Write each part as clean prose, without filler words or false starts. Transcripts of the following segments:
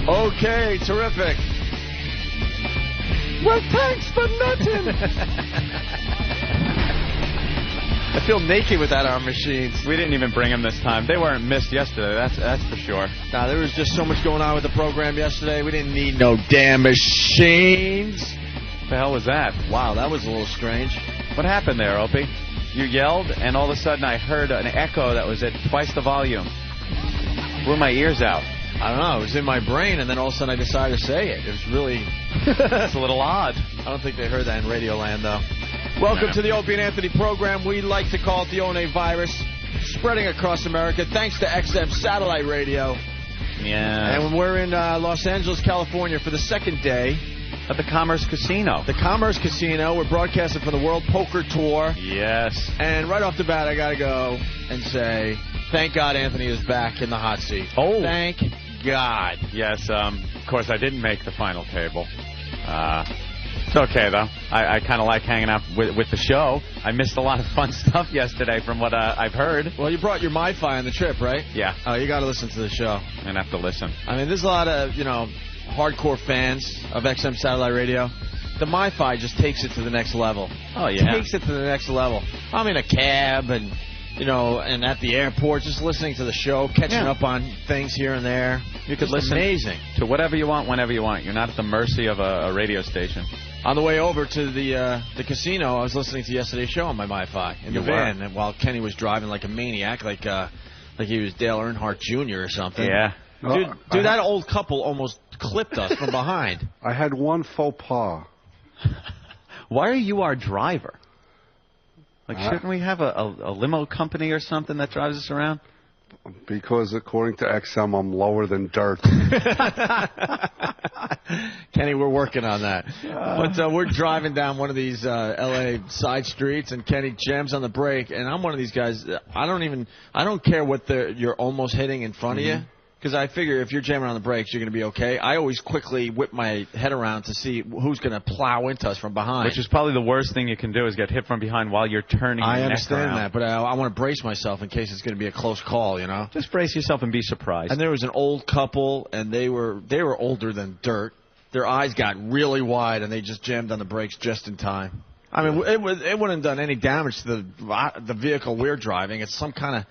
Okay, terrific. Well, thanks for nothing. I feel naked without our machines. We didn't even bring them this time. They weren't missed yesterday, that's for sure. Nah, there was just so much going on with the program yesterday. We didn't need no damn machines. What the hell was that? Wow, that was a little strange. What happened there, Opie? You yelled, and all of a sudden I heard an echo that was at twice the volume. Blew my ears out. I don't know. It was in my brain, and then all of a sudden I decided to say it. It was really... It's a little odd. I don't think they heard that in Radioland, though. Welcome to the Opie and Anthony program. We like to call it the One virus, spreading across America thanks to XM satellite radio. Yeah. And we're in Los Angeles, California for the second day at the Commerce Casino. The Commerce Casino. We're broadcasting for the World Poker Tour. Yes. And right off the bat, I got to go and say, thank God Anthony is back in the hot seat. Oh. Thank God. Yes, of course, I didn't make the final table. It's okay, though. I kind of like hanging out with the show. I missed a lot of fun stuff yesterday from what I've heard. Well, you brought your MiFi on the trip, right? Yeah. Oh, you got to listen to the show. I'm going to have to listen. I mean, there's a lot of, hardcore fans of XM satellite radio. The MiFi just takes it to the next level. Oh, yeah. Takes it to the next level. I'm in a cab and, and at the airport, just listening to the show, catching up on things here and there. You could listen to whatever you want, whenever you want. You're not at the mercy of a radio station. On the way over to the casino, I was listening to yesterday's show on my MiFi in the van, and while Kenny was driving like a maniac, like he was Dale Earnhardt Jr. or something. Yeah. Dude, that old couple almost clipped us from behind. I had one faux pas. Why are you our driver? Like, shouldn't we have a limo company or something that drives us around? Because according to XM, I'm lower than dirt. Kenny, we're working on that. But we're driving down one of these L.A. side streets, and Kenny jams on the brake, and I'm one of these guys. I don't care what you're almost hitting in front of you. Because I figure if you're jamming on the brakes, you're going to be okay. I always quickly whip my head around to see who's going to plow into us from behind. Which is probably the worst thing you can do is get hit from behind while you're turning your neck around. I understand that, but I want to brace myself in case it's going to be a close call, Just brace yourself and be surprised. And there was an old couple, and they were older than dirt. Their eyes got really wide, and they just jammed on the brakes just in time. I mean, it wouldn't have done any damage to the vehicle we're driving. It's some kind of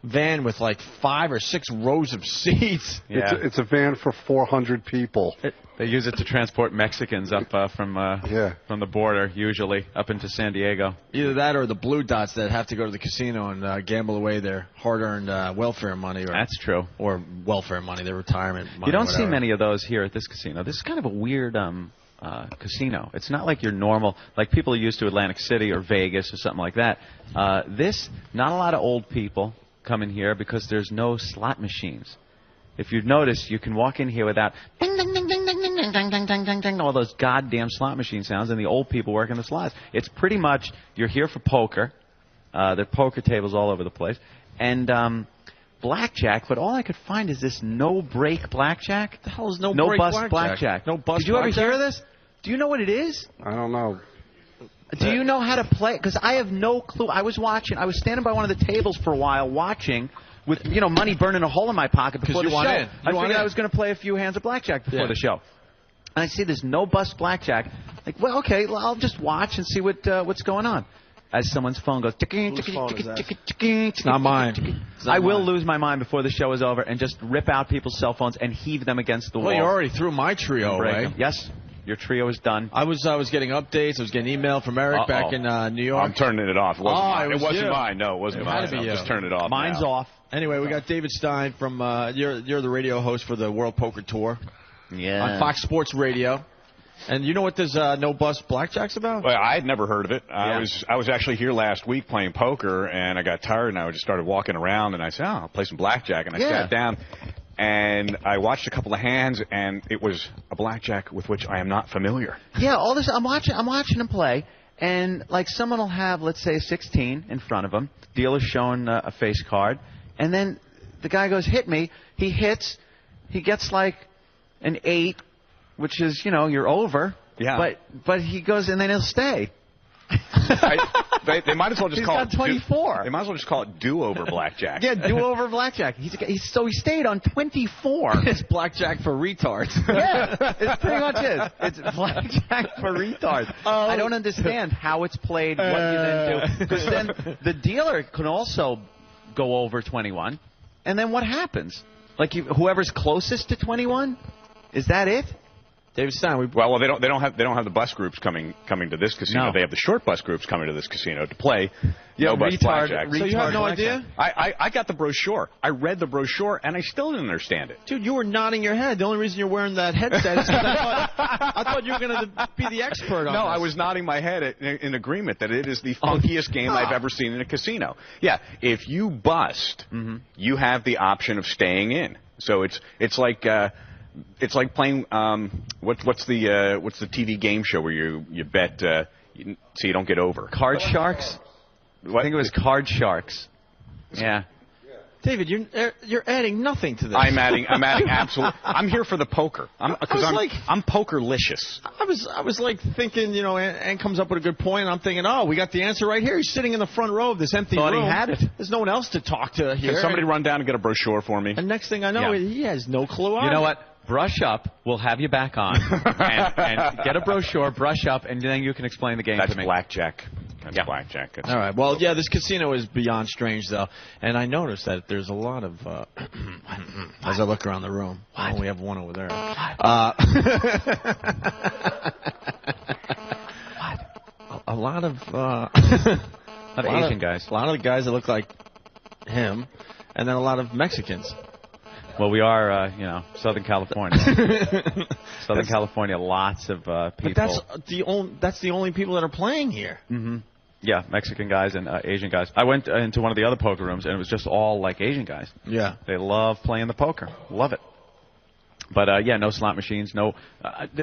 van with like 5 or 6 rows of seats. Yeah. It's a van for 400 people. They use it to transport Mexicans up from the border, usually, up into San Diego. Either that or the blue dots that have to go to the casino and gamble away their hard-earned welfare money. That's true. Or welfare money, their retirement money. You don't see many of those here at this casino. This is kind of a weird casino. It's not like your normal, like people are used to Atlantic City or Vegas or something like that. Not a lot of old people come in here because there's no slot machines. If you've noticed, you can walk in here without ding, ding, ding, ding, ding, ding, ding, ding, ding, ding, ding, ding, all those goddamn slot machine sounds and the old people working the slots. It's pretty much, you're here for poker. There are poker tables all over the place. And blackjack, but all I could find is this no-break blackjack. What the hell is no-break blackjack? No bus Did you ever hear of this? Do you know what it is? I don't know. Do you know how to play? Because I have no clue. I was standing by one of the tables for a while watching with, money burning a hole in my pocket before the show. I figured I was going to play a few hands of blackjack before the show. And I see this no-bust blackjack. Like, well, okay, I'll just watch and see what's going on. As someone's phone goes, it's not mine. I will lose my mind before the show is over and just rip out people's cell phones and heave them against the wall. Well, you already threw my trio away. Yes. Your trio is done. I was getting updates. I was getting email from Eric back in New York. I'm turning it off. It wasn't mine. No, it wasn't mine. I'm just turning it off. Mine's off. Anyway, we got David Stein from you're the radio host for the World Poker Tour. Yeah. On Fox Sports Radio. And you know what this no-bust blackjack's about? Well, I had never heard of it. I was actually here last week playing poker, and I got tired, and I just started walking around, and I said, I'll play some blackjack. And I sat down, and I watched a couple of hands, and it was a blackjack with which I am not familiar. Yeah, all this, I'm watching him play, and like someone will have, let's say, 16 in front of him. Dealer's showing a face card, and then the guy goes, hit me. He hits. He gets like an 8, which is, you're over. Yeah. But he goes, and then he'll stay. They might as well just He's call got it 24. They might as well just call it do-over blackjack. Yeah, do-over blackjack. So he stayed on 24. It's blackjack for retards. Yeah, it pretty much is. It's blackjack for retards. I don't understand how it's played, what you then do. Because then the dealer can also go over 21, and then what happens? Like whoever's closest to 21, is that it? David Stein. Well, they don't have the bus groups coming to this casino. No. They have the short bus groups coming to this casino to play no bus blackjack. So you have no idea? I got the brochure. I read the brochure and I still didn't understand it. Dude, you were nodding your head. The only reason you're wearing that headset is because I thought you were going to be the expert on No, this. I was nodding my head in agreement that it is the funkiest game I've ever seen in a casino. Yeah, if you bust, you have the option of staying in. So it's like playing what's the TV game show where you bet so you don't get over. Card Sharks? What? I think it was Card Sharks. Yeah. David, you're adding nothing to this. I'm adding absolute. I'm here for the poker. I'm Pokerlicious. I was like thinking, Ann comes up with a good point, and I'm thinking, oh, we got the answer right here. He's sitting in the front row of this empty room. Thought he had it. There's no one else to talk to here. Can somebody run down and get a brochure for me? And next thing I know, he has no clue. You know what? Brush up. We'll have you back on. and get a brochure, brush up, and then you can explain the game That's to me. blackjack. That's blackjack. All right. Well, yeah, this casino is beyond strange, though. And I noticed that there's a lot of, as I look around the room, we have one over there. A lot of Asian guys. A lot of the guys that look like him, and then a lot of Mexicans. Well, we are, Southern California. Southern California, lots of people. But that's the only people that are playing here. Mm-hmm. Yeah, Mexican guys and Asian guys. I went into one of the other poker rooms, and it was just all like Asian guys. Yeah. They love playing the poker. Love it. But, no slot machines, no...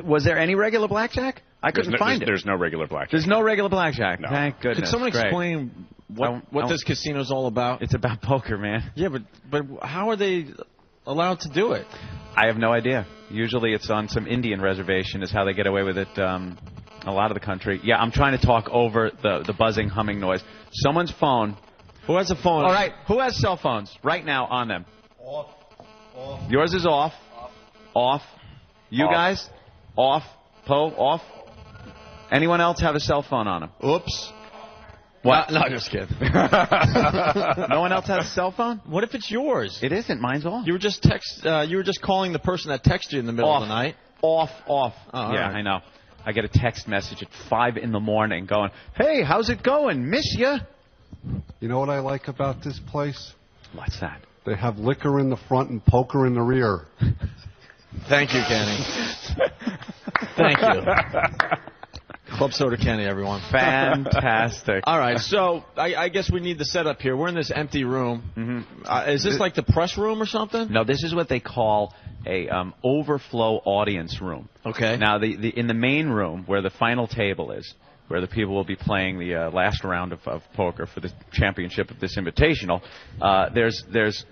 was there any regular blackjack? I couldn't find it. There's no regular blackjack. There's no regular blackjack. No. Thank goodness. Could someone explain what this casino's all about? It's about poker, man. Yeah, but how are they allowed to do it? I have no idea. Usually it's on some Indian reservation is how they get away with it a lot of the country. Yeah, I'm trying to talk over the buzzing, humming noise. Someone's phone. Who has a phone? All right, who has cell phones right now on them? Off. Yours is off. Off. You Off. guys? Off. Poe? Off. Anyone else have a cell phone on them? Oops. What? No, just kidding. No one else has a cell phone? What if it's yours? It isn't. Mine's off. You were just calling the person that texted you in the middle of the night. Off. Oh, yeah, right. I know. I get a text message at 5 in the morning going, "Hey, how's it going? Miss ya." You know what I like about this place? What's that? They have liquor in the front and poker in the rear. Thank you, Kenny. Thank you. Club Soda Kenny, everyone. Fantastic. All right, so I guess we need the setup here. We're in this empty room. Mm-hmm. Is this like the press room or something? No, this is what they call a overflow audience room. Okay. Now, in the main room where the final table is, where the people will be playing the last round of poker for the championship of this invitational, there's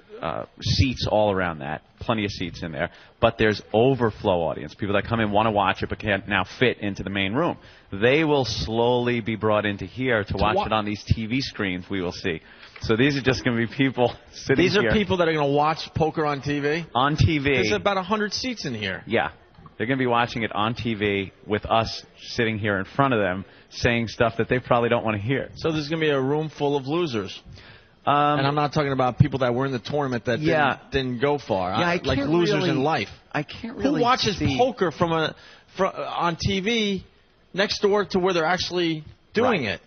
seats all around that, plenty of seats in there, but there's overflow audience, people that come in, want to watch it, but can't now fit into the main room. They will slowly be brought into here to watch it on these TV screens we will see. So these are just going to be people sitting here. These are people that are going to watch poker on TV? On TV. There's about 100 seats in here. Yeah. They're going to be watching it on TV with us sitting here in front of them saying stuff that they probably don't want to hear. So there's going to be a room full of losers. And I'm not talking about people that were in the tournament that didn't go far. Yeah, like losers in life. I can't really Who watches poker on TV next door to where they're actually doing it?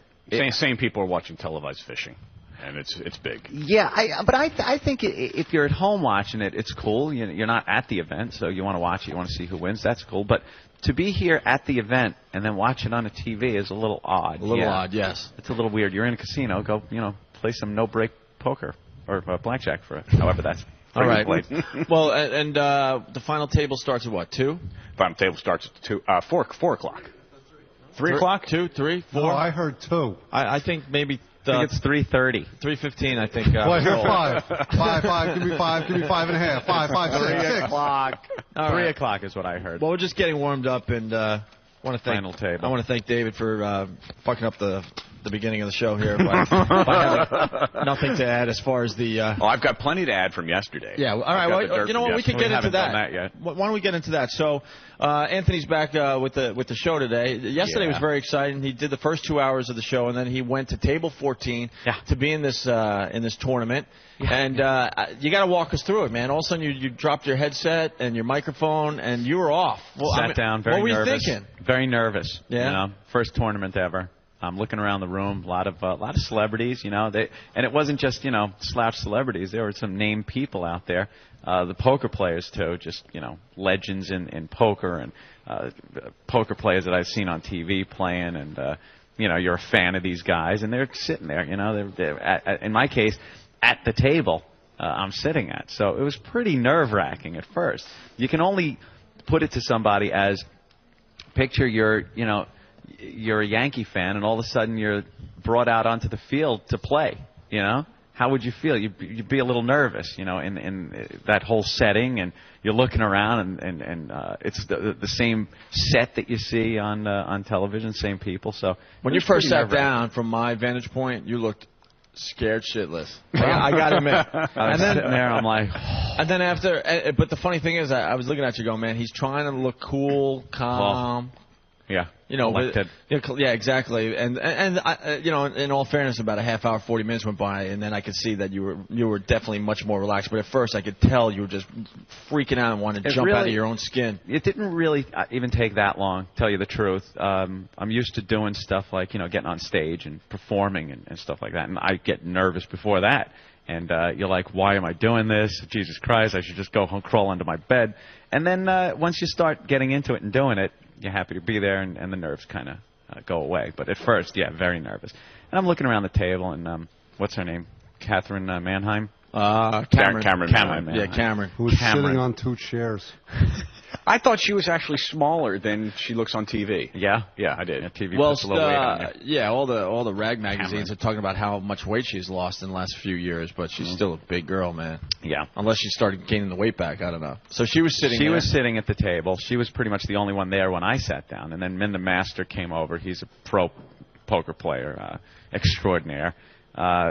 Same people are watching televised fishing, and it's big. Yeah, but I think if you're at home watching it, it's cool. You're not at the event, so you want to watch it. You want to see who wins. That's cool. But to be here at the event and then watch it on a TV is a little odd. A little odd, yes. It's a little weird. You're in a casino. Go, play some no-break poker or blackjack for it. However, that's all right. Well, and the final table starts at what? 2? Final table starts at 4 o'clock. 3 o'clock? 2, 3, 4. No, I heard 2. I think maybe. I think it's 3:30. 3:15, I think. Well, I hear 5. 5, give me 5, give me 5 and a half. 5, 5, 6, 6. 3 o'clock. All right. 3 o'clock is what I heard. Well, we're just getting warmed up, and Final table. I want to thank David for fucking up the beginning of the show here by having nothing to add as far as the. I've got plenty to add from yesterday. Yeah. All right. Well, you know what? We can get into that. Done that yet. Why don't we get into that? So, Anthony's back with the show today. Yesterday was very exciting. He did the first 2 hours of the show, and then he went to table 14 to be in this tournament. Yeah. And you got to walk us through it, man. All of a sudden, you dropped your headset and your microphone, and you were off. Well, Sat down, very nervous. What were you thinking? Very nervous. Yeah. You know, first tournament ever. I'm looking around the room, a lot of celebrities, you know. And it wasn't just, you know, slouch celebrities. There were some named people out there. The poker players, too, just, you know, legends in poker and poker players that I've seen on TV playing. And, you know, you're a fan of these guys. And they're sitting there, you know. They're in my case, at the table I'm sitting at. So it was pretty nerve-wracking at first. You can only put it to somebody as picture you're a Yankee fan, and all of a sudden you're brought out onto the field to play, you know? How would you feel? You'd be a little nervous, you know, in that whole setting, and you're looking around, and it's the same set that you see on television, same people. So when you first sat down, from my vantage point, you looked scared shitless. I got to admit. And then sitting there, I'm like, and then after, but the funny thing is, I was looking at you going, man, he's trying to look cool, calm. Yeah. You know, elected. Yeah, exactly. And you know, in all fairness, about a half hour, 40 minutes went by, and then I could see that you were definitely much more relaxed. But at first, I could tell you were just freaking out and wanted to jump out of your own skin. It didn't really even take that long, tell you the truth. I'm used to doing stuff like, you know, getting on stage and performing and stuff like that, and I get nervous before that. And you're like, why am I doing this? Jesus Christ, I should just go home, crawl under my bed. And then once you start getting into it and doing it, you're happy to be there, and the nerves kind of go away. But at first, yeah, very nervous. And I'm looking around the table, and what's her name? Catherine Manheim? Cameron. Manheim. Yeah, Cameron. Who's sitting on 2 chairs. I thought she was actually smaller than she looks on TV. Yeah, I did. Yeah, TV puts a little weight on you. Yeah, all the rag magazines are talking about how much weight she's lost in the last few years, but she's still a big girl, man. Yeah. Unless she started gaining the weight back, I don't know. So she was sitting there. She was sitting at the table. She was pretty much the only one there when I sat down. And then the master came over. He's a pro poker player extraordinaire.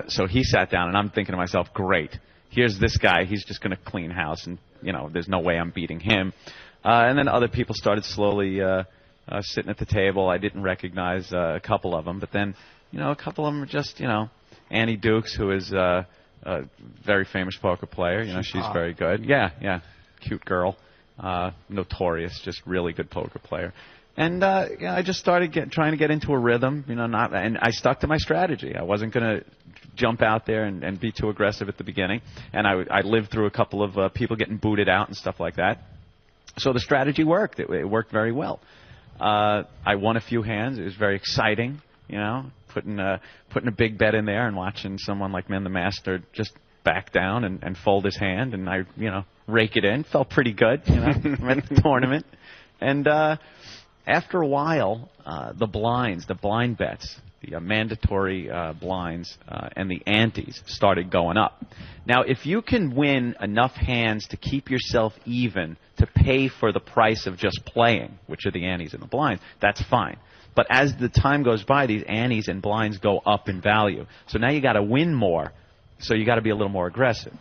So he sat down, and I'm thinking to myself, great. Here's this guy. He's just going to clean house, and, you know, there's no way I'm beating him. And then other people started slowly sitting at the table. I didn't recognize a couple of them. But then, you know, a couple of them were just, you know, Annie Dukes, who is a very famous poker player. You know, she's very good. Yeah. Cute girl. Notorious, just really good poker player. And I just started trying to get into a rhythm, you know, and I stuck to my strategy. I wasn't going to jump out there and be too aggressive at the beginning. And I lived through a couple of people getting booted out and stuff like that. So the strategy worked. It worked very well. I won a few hands. It was very exciting, you know, putting a big bet in there and watching someone like the Master just back down and fold his hand, and I, you know, rake it in. Felt pretty good, you know, at the tournament. And after a while, the blind bets, the mandatory blinds and the antes started going up. Now, if you can win enough hands to keep yourself even to pay for the price of just playing, which are the antes and the blinds, that's fine. But as the time goes by, these antes and blinds go up in value. So now you got to win more, so you got to be a little more aggressive.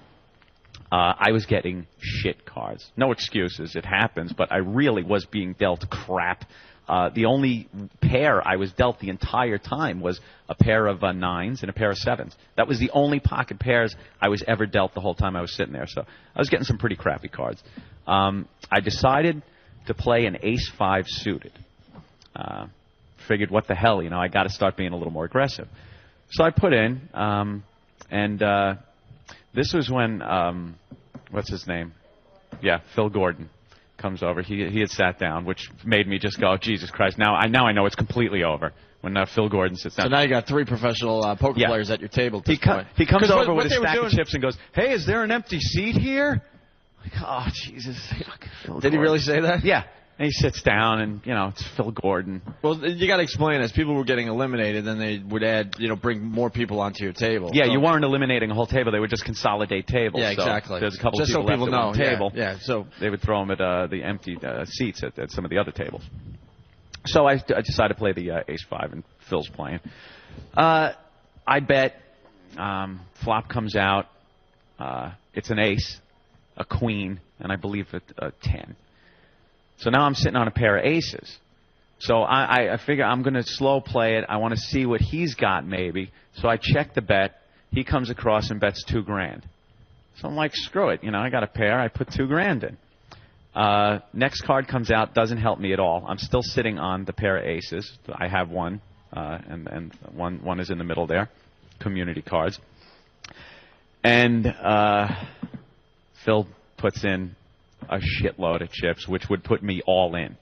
I was getting shit cards. No excuses, it happens, but I really was being dealt crap. The only pair I was dealt the entire time was a pair of 9s and a pair of 7s. That was the only pocket pairs I was ever dealt the whole time I was sitting there. So I was getting some pretty crappy cards. I decided to play an ace-5 suited. Figured, what the hell, you know, I got to start being a little more aggressive. So I put in, and this was when, what's his name? Yeah, Phil Gordon comes over. He had sat down, which made me just go, oh, Jesus Christ, now I know it's completely over when Phil Gordon sits down. So now you got 3 professional poker players at your table at this point. He comes over with a stack of chips and goes, hey, is there an empty seat here? Like, oh, Jesus. Did he really say that? Yeah. And he sits down, and, you know, it's Phil Gordon. Well, you got to explain, as people were getting eliminated, then they would add, you know, bring more people onto your table. Yeah, so you weren't eliminating a whole table. They would just consolidate tables. Yeah, exactly. So there's a couple just of people so people left know. at one table. Yeah, so they would throw them at the empty seats at some of the other tables. So I decided to play the ace-5, and Phil's playing. I bet. Flop comes out. It's an ace, a queen, and I believe a 10. So now I'm sitting on a pair of aces. So I figure I'm going to slow play it. I want to see what he's got maybe. So I check the bet. He comes across and bets $2,000. So I'm like, screw it. I got a pair. I put $2,000 in. Next card comes out. Doesn't help me at all. I'm still sitting on the pair of aces. I have one, and one is in the middle there. Community cards. And Phil puts in a shitload of chips, which would put me all in.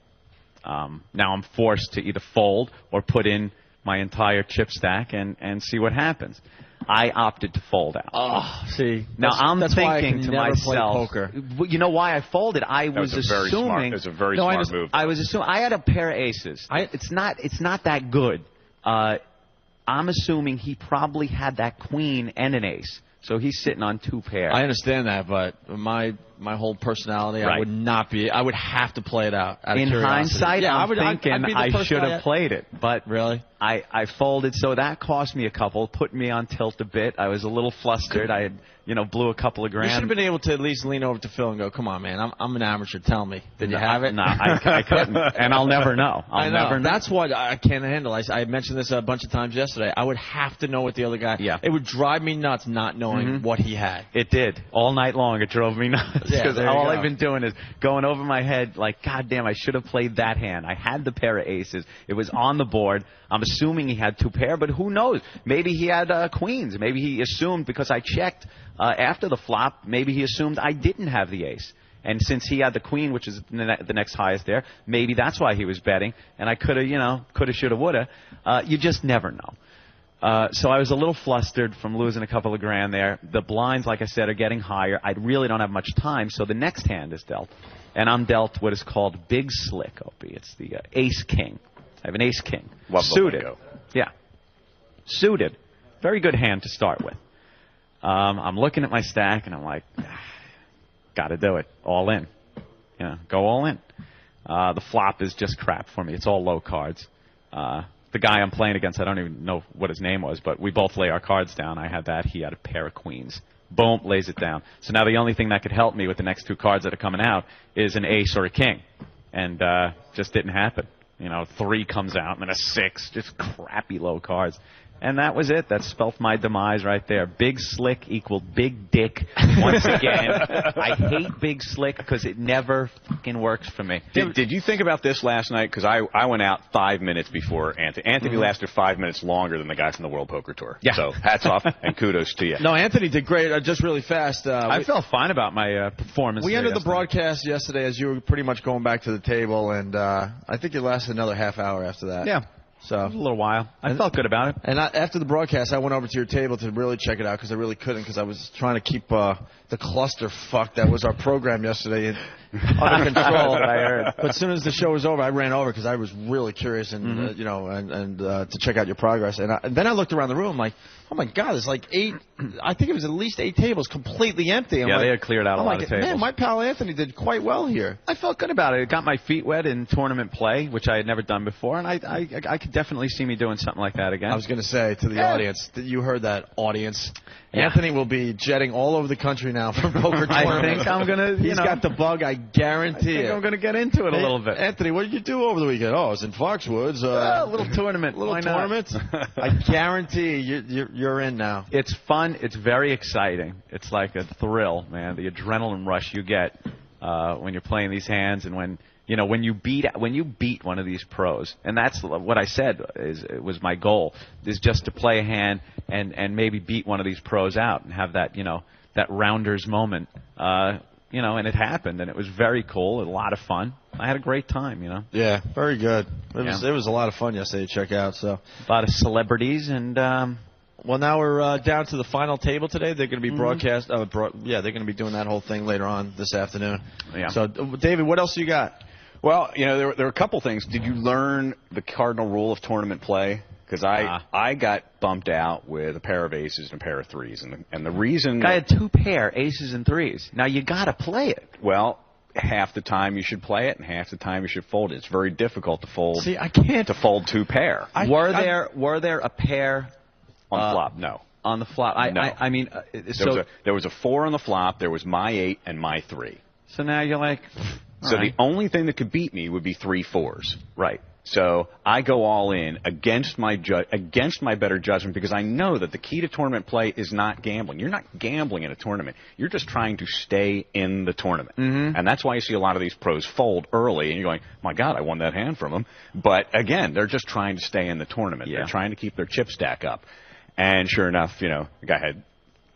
Now I'm forced to either fold or put in my entire chip stack and see what happens. I opted to fold out. Oh, see. Now I'm that's why I thinking can to never myself, play poker. You know why I folded? I was assuming It's a very smart move. I was assuming I had a pair of aces. It's not that good. I'm assuming he probably had that queen and an ace. So he's sitting on 2 pairs. I understand that, but my whole personality, Right. I would not be. I would have to play it out. Out In of curiosity. hindsight, yeah, I'm thinking I should have played it, but really, I folded. So that cost me a couple, put me on tilt a bit. I was a little flustered. I had blew a couple of grand. You should have been able to at least lean over to Phil and go, "Come on, man, I'm an amateur. Tell me, did you have it?" No, I couldn't, and I'll never know. I know. Never know. That's what I can't handle. I mentioned this a bunch of times yesterday. I would have to know what the other guy. Yeah. It would drive me nuts not knowing what he had. It did. All night long, it drove me nuts. Yeah, Because there you all go. I've been doing is going over my head like, God damn, I should have played that hand. I had the pair of aces. It was on the board. I'm assuming he had 2 pair, but who knows? Maybe he had queens. Maybe he assumed, because I checked after the flop, maybe he assumed I didn't have the ace. And since he had the queen, which is the next highest there, maybe that's why he was betting. And I could have, should have, would have. You just never know. So I was a little flustered from losing a couple of grand there. The blinds, like I said, are getting higher. I really don't have much time, so the next hand is dealt. And I'm dealt what is called Big Slick, Opie. It's the ace-king. I have an ace-king. Suited. Yeah. Suited. Very good hand to start with. I'm looking at my stack, and I'm like, got to do it. All in. Go all in. The flop is just crap for me. It's all low cards. The guy I'm playing against, I don't even know what his name was, but we both lay our cards down. I had that. He had a pair of queens. Boom, lays it down. So now the only thing that could help me with the next 2 cards that are coming out is an ace or a king. And just didn't happen. 3 comes out and then a 6. Just crappy low cards. And that was it. That spelled my demise right there. Big Slick equaled Big Dick once again. I hate Big Slick because it never fucking works for me. Did you think about this last night? Because I went out 5 minutes before Anthony. Anthony lasted 5 minutes longer than the guy from the World Poker Tour. Yeah. So hats off and kudos to you. No, Anthony did great. Just really fast. I felt fine about my performance. We ended the yesterday. broadcast yesterday as you were pretty much going back to the table, and I think it lasted another half hour after that. Yeah. So It was a little while. I felt good about it. And after the broadcast, I went over to your table to really check it out because I really couldn't because I was trying to keep the clusterfuck that was our program yesterday under control. I heard. But as soon as the show was over, I ran over because I was really curious and to check out your progress. And then I looked around the room like, oh my God, there's like 8. I think it was at least 8 tables completely empty. I'm They had cleared out a lot of tables. Man, my pal Anthony did quite well here. I felt good about it. It got my feet wet in tournament play, which I had never done before, and I could definitely see me doing something like that again. I was going to say to the audience, that you heard that, audience. Yeah. Anthony will be jetting all over the country now for poker tournaments. I think I'm going to, He's got the bug, I guarantee it. I'm going to get into it a little bit. Anthony, what did you do over the weekend? Oh, I was in Foxwoods. A little tournament. Little Why not? tournament? I guarantee you're in now. It's fun. It's very exciting. It's like a thrill, man. The adrenaline rush you get when you're playing these hands, and when you beat one of these pros. And that's what I said was my goal, is just to play a hand and maybe beat one of these pros out and have that that rounders moment. And it happened, and it was very cool. A lot of fun. I had a great time. Yeah, very good. It was a lot of fun yesterday to check out. So a lot of celebrities and. Well, now we're down to the final table today. They're going to be broadcast. They're going to be doing that whole thing later on this afternoon. Yeah. So, David, what else you got? Well, there were a couple things. Did you learn the cardinal rule of tournament play? Because I got bumped out with a pair of aces and a pair of threes, and the reason I had 2 pair aces and threes. Now you got to play it. Well, half the time you should play it and half the time you should fold it. It's very difficult to fold. See, I can't to fold 2 pair. Were there a pair on flop? No. On the flop, No. I mean, there was a 4 on the flop. There was my 8 and my 3. So now you're like, so the only thing that could beat me would be 3 4s. Right. So I go all in against my better judgment because I know that the key to tournament play is not gambling. You're not gambling in a tournament. You're just trying to stay in the tournament. Mm-hmm. And that's why you see a lot of these pros fold early, and you're going, my God, I won that hand from them. But again, they're just trying to stay in the tournament. Yeah. They're trying to keep their chip stack up. And sure enough, the guy had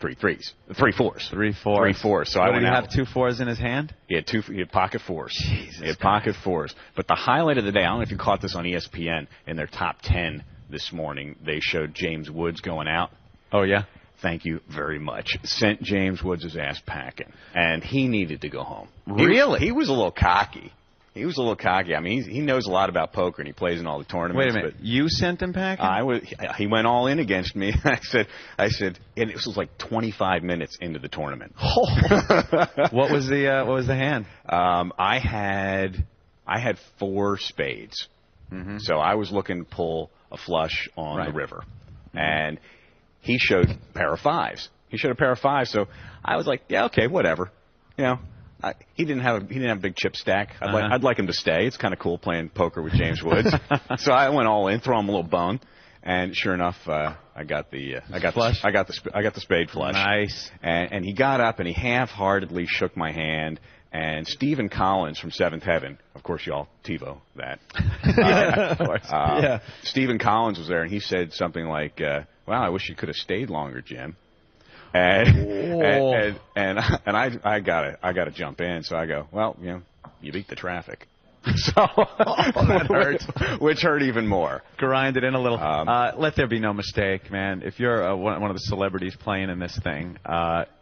3 4s. 3 4s. 3 4s. So I did went he out. have 2 4s in his hand? He had pocket 4s. Jesus he had pocket 4s. But the highlight of the day, I don't know if you caught this on ESPN, in their top 10 this morning, they showed James Woods going out. Oh, yeah? Thank you very much. Sent James Woods' ass packing. And he needed to go home. Really? He was a little cocky. I mean, he knows a lot about poker, and he plays in all the tournaments. Wait a minute. You sent him packing? He went all in against me. I said, and it was like 25 minutes into the tournament. What was the hand? I had 4 spades. Mm-hmm. So I was looking to pull a flush on the river. Mm-hmm. And he showed a pair of 5s. So I was like, yeah, okay, whatever. He didn't have a big chip stack. I'd like him to stay. It's kind of cool playing poker with James Woods. So I went all in, throw him a little bone, and sure enough, I got the spade flush. Nice. And he got up and he half-heartedly shook my hand. And Stephen Collins from Seventh Heaven, of course, y'all TiVo that. Of course. Stephen Collins was there, and he said something like, "Well, I wish you could have stayed longer, Jim." And I gotta jump in. So I go, well, you beat the traffic. So that hurt, which hurt even more. Grind it in a little. Let there be no mistake, man. If you're one of the celebrities playing in this thing,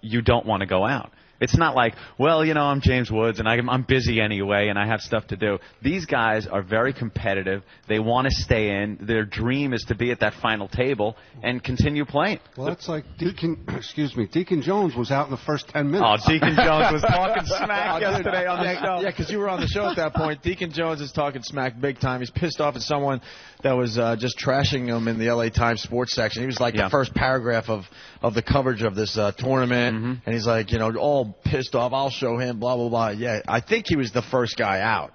you don't want to go out. It's not like, well, I'm James Woods, and I'm busy anyway, and I have stuff to do. These guys are very competitive. They want to stay in. Their dream is to be at that final table and continue playing. Well, that's like Deacon Jones was out in the first 10 minutes. Oh, Deacon Jones was talking smack yesterday on the show. Yeah, because you were on the show at that point. Deacon Jones is talking smack big time. He's pissed off at someone that was just trashing him in the LA Times sports section. He was like the first paragraph of the coverage of this tournament, and he's like, all pissed off. I'll show him, blah, blah, blah. Yeah, I think he was the first guy out.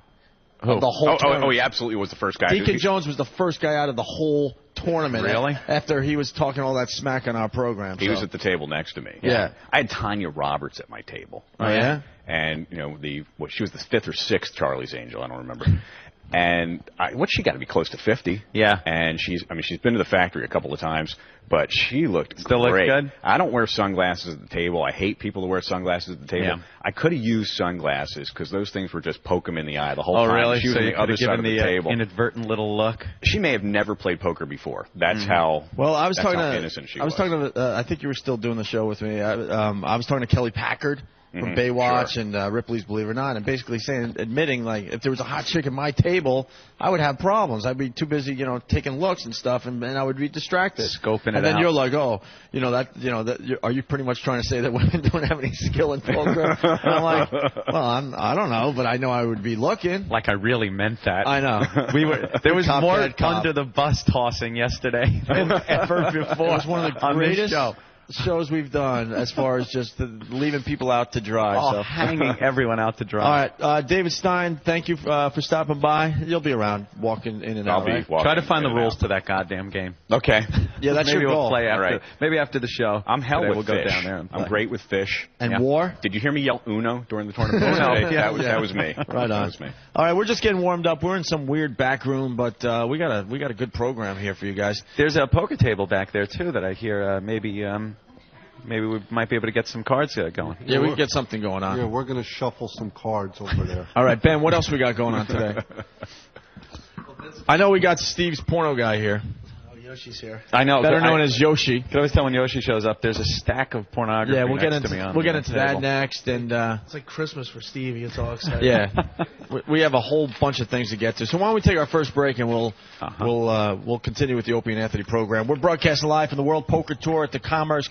Of the whole tournament. He absolutely was the first guy. Deacon Jones was the first guy out of the whole tournament. Really? After he was talking all that smack on our program. He was at the table next to me. Yeah. I had Tanya Roberts at my table. Oh, yeah? And, she was the 5th or 6th Charlie's Angel. I don't remember. And she got to be close to 50. Yeah. And she's been to the factory a couple of times, but she looked still great. Looked good? I don't wear sunglasses at the table. I hate people who wear sunglasses at the table. Yeah. I could have used sunglasses because those things were just poke 'em in the eye the whole time. Oh, really? She was so on you the other side of the table. Inadvertent little look. She may have never played poker before. That's how. Well, I was talking how to. innocent she I was talking to. I think you were still doing the show with me. I was talking to Kelly Packard from Baywatch and Ripley's Believe It or Not, and basically admitting, like, if there was a hot chick at my table, I would have problems. I'd be too busy, taking looks and stuff, and I would be distracted. Scoping it out. And then you're like, are you pretty much trying to say that women don't have any skill in poker? And I'm like, well, I don't know, but I know I would be looking. Like I really meant that. I know. There was Cop, more bad cop. under the bus tossing yesterday than ever before. It was one of the greatest show. shows we've done as far as just leaving people out to dry. So. Hanging everyone out to dry. All right, David Stein, thank you for stopping by. You'll be around walking in and out. I'll be walking. Try to find the rules to that goddamn game. Okay. Yeah, that's maybe your goal. We'll play after. Right. Maybe after the show. I'm hell with we'll fish. Go down there. I'm great with fish. And war? Did you hear me yell Uno during the tournament? Uno. That was me. Right on. That was me. All right, we're just getting warmed up. We're in some weird back room, but we got a good program here for you guys. There's a poker table back there too that I hear maybe we might be able to get some cards going. Yeah, we can get something going on. Yeah, we're going to shuffle some cards over there. All right, Ben, what else we got going on today? I know we got Steve's porno guy here. Yoshi's here. I know. Better known as Yoshi. You can always tell when Yoshi shows up, there's a stack of pornography we'll get next into, to me on we'll get the into table. that next. And it's like Christmas for Steve. He gets all excited. Yeah. We have a whole bunch of things to get to. So why don't we take our first break, and we'll continue with the Opie and Anthony program. We're broadcasting live from the World Poker Tour at the Commerce